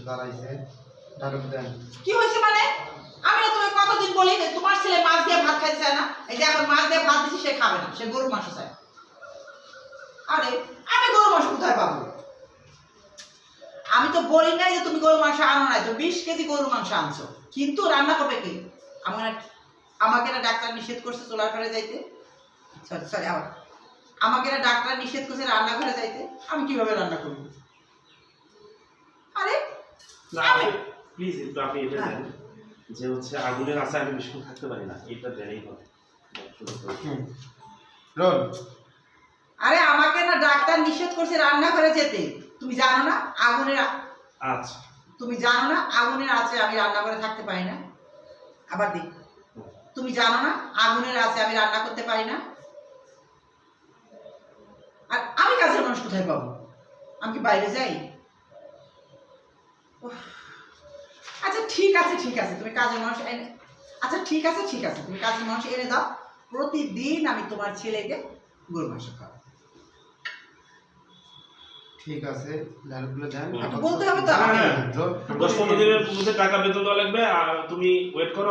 দাঁড়াইছে ঢালুক দেন। কি হয়েছে মানে? আমি না তোমাকে কতদিন বলি যে তোমার ছেলে মাছ দিয়ে ভাত খাইতে চায় না, এই যে এখন মাছ দিয়ে ভাত দিচ্ছি সে খাবে না, সে গরুর মাংস চায়। আরে আমি গরুর মাংস কোথায় পাবো? আমি তো বলি নাই যে তুমি গরুর মাংস আনো নাই, তো 20 কেজি গরুর মাংস আনছো, কিন্তু রান্না করবে কি? আমাকে না ডাক্তার নিষেধ করছে চোলার ঘরে যাইতে, সরি সরি আবার আমাকে না ডাক্তার নিষেধ করছে রান্নাঘরে যাইতে, আমি কিভাবে রান্না করব? আরে প্লিজ একটু আপনি এটা দেন যে হচ্ছে আগুনের আশা আমি বেশিক্ষণ থাকতে পারি না, এটা দেনেই হবে। রোল। আরে আমাকে না ডাক্তার নিষেধ করছে রান্নাঘরে যেতে, তুমি জানো না আগুনের আচ্ছা তুমি জানো না আগুনের আছে আমি রান্নাঘরে থাকতে পারি না। আবার দি, তুমি জানো না আগুনের আছে আমি রান্না করতে পারি না। আর আমি কাজের মানুষ কোথায় পাবো? আমি কি বাইরে যাই? উফ, আচ্ছা ঠিক আছে ঠিক আছে, তুমি কাজের মানুষ এনে, আচ্ছা ঠিক আছে ঠিক আছে, তুমি কাজের মানুষ এনে দাও, প্রতিদিন আমি তোমার ছেলেকে গরু মাংস খাবো। ঠিক আছে ঢালুকগুলো দেন। একটু বলতে হবে তো। হ্যাঁ 10-15 দিনের মধ্যে টাকা বেতন দেওয়া লাগবে, আর তুমি ওয়েট করো।